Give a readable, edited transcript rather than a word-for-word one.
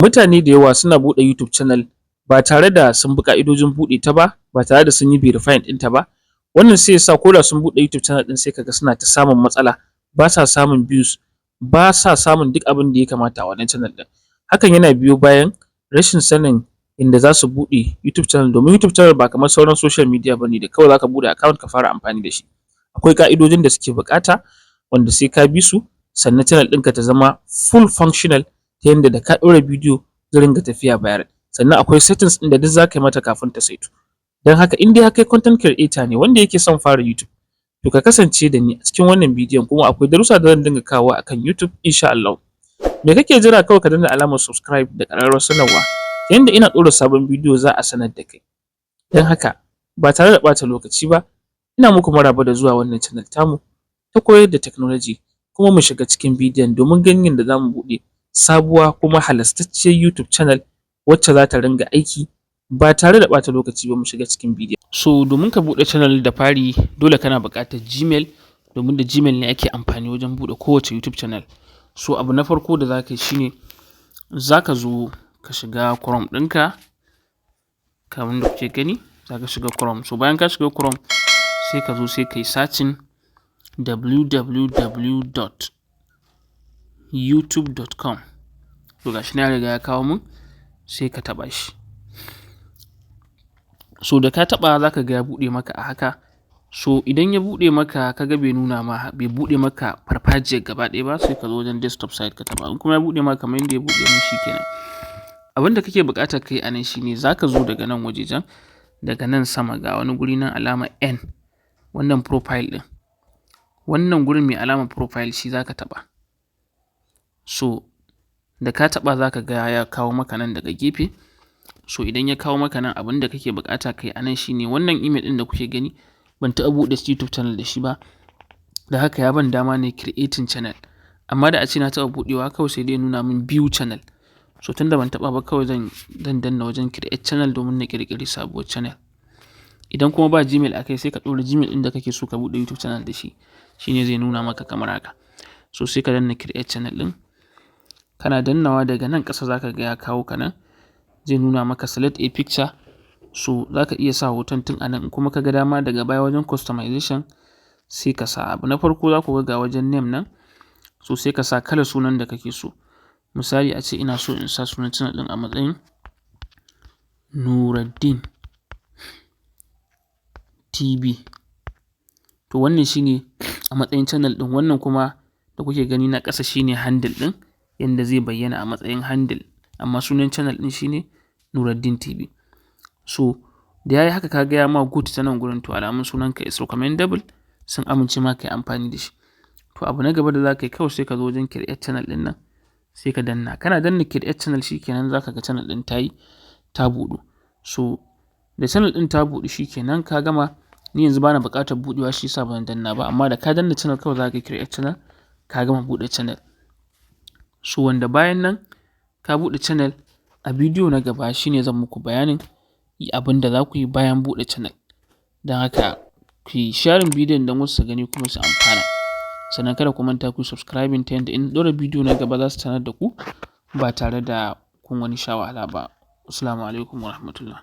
Mutane da yawa suna buɗe YouTube channel ba tare da sun bi ƙa'idojin buɗe ta ba, ba tare da sun yi verifying ɗinta ba. Wannan sai ya sa ko da sun buɗe YouTube channel ɗin sai ka ga suna ta samun matsala, ba sa samun views, ba sa samun duk abin da ya kamata a wannan channel ɗin. Hakan yana biyo bayan rashin sanin inda za su buɗe YouTube channel, domin YouTube channel ba kamar sauran social media ba ne da kawai za ka buɗe account ka fara amfani da shi. Akwai ƙa'idojin da suke buƙata wanda sai ka bi su sannan channel ɗinka ta zama full functional, ta yanda da ka ɗaura bidiyo zai ringa tafiya viral. Sannan akwai settings ɗin da duk za ka yi mata kafin ta saitu. Don haka in dai har kai content creator ne wanda yake son fara YouTube, to ka kasance da ni a cikin wannan bidiyon, kuma akwai darussa da zan dinga kawowa akan YouTube insha Allah. Me kake jira? Kawai ka danna alamar subscribe da ƙararrawar sanarwa, ta yanda ina ɗora sabon bidiyo za a sanar da kai. Don haka ba tare da ɓata lokaci ba, ina muku maraba da zuwa wannan channel tamu ta koyar da technology, kuma mu shiga cikin bidiyon domin ganin yadda za mu buɗe sabuwa kuma halastacciyar YouTube channel wacce za ta ringa aiki ba tare da ɓata lokaci ba. Mu shiga cikin bidiyon. So domin ka buɗe channel da fari dole kana buƙatar Gmail, domin da Gmail ne ake amfani wajen buɗe kowace YouTube channel. So abu na farko da za ka yi shine za ka zo ka shiga Chrome ɗinka, kamar da kuke gani za ka shiga Chrome. So bayan ka shiga Chrome sai ka zo sai ka yi searching www.youtube.com. To gashi na riga ya kawo mun, sai ka taɓa shi. So da ka taɓa za ka ga ya buɗe maka a haka. So idan ya buɗe maka ka ga bai buɗe maka farfajiyar gaba ɗaya ba, sai ka zo wajen desktop site ka taɓa. In kuma ya buɗe maka kamar yadda ya buɗe mun, shi kenan. Abin da kake buƙatar kai a nan shine za ka zo daga nan wajejen, daga nan sama ga wani guri nan alama N, wannan profile ɗin. Wannan gurin mai alamar profile shi za ka taɓa. So da ka taɓa za ka ga ya kawo maka nan daga gefe. So idan ya kawo maka nan, abin da kake buƙata kai a nan shine wannan email ɗin da kuke gani, ban taɓa buɗe YouTube channel da shi ba, da haka ya ban dama ne creating channel. Amma da a ce na taɓa buɗewa, kawai sai dai nuna min view channel. So tunda ban taɓa ba, kawai zan danna wajen create channel domin na ƙirƙiri sabuwar channel. Idan kuma ba Gmail a kai, sai ka ɗora Gmail ɗin da kake so ka buɗe YouTube channel da shi, shine zai nuna maka kamar haka. So sai ka danna create channel ɗin, kana dannawa daga nan ƙasa za ka ga ya kawo ka nan, zai nuna maka select a picture. So za ka iya sa hoton tun a nan, kuma ka ga dama daga baya wajen customization sai ka sa abu na farko za ku ga wajen name nan. So sai ka sa kalar sunan da kake so. Misali a ce ina so in sa sunan channel ɗin a matsayin Nuruddin TV. To wannan shine a matsayin channel ɗin. Wannan kuma da kuke gani na ƙasa shine handle ɗin, yanda zai bayyana a matsayin handle, amma sunan channel ɗin shine Nuruddin TV. So da yayi haka ka ga ya ma good ta nan gurin, to alamun sunanka is recommendable, sun amince ma ka yi amfani da shi. To abu na gaba da za ka yi, kawai sai ka zo wajen create channel ɗin nan, sai ka danna. Kana danna create channel, shi kenan za ka ga channel ɗin ta buɗu. So da channel ɗin ta buɗu shi kenan ka gama. Ni yanzu bana buƙatar buɗewa, shi yasa ban danna ba, amma da ka danna channel kawai za ka create channel, ka gama buɗe channel. So wanda bayan nan ka buɗe channel, a bidiyo na gaba shine zan muku bayanin abin da za ku yi bayan buɗe channel. Don haka ku yi sharing bidiyon don wasu su gani kuma su amfana. Sannan kada ku manta ku subscribing, ta yanda in ɗora bidiyo na gaba za su sanar da ku ba tare da kun wani sha wahala ba. Assalamu alaikum wa rahmatullah.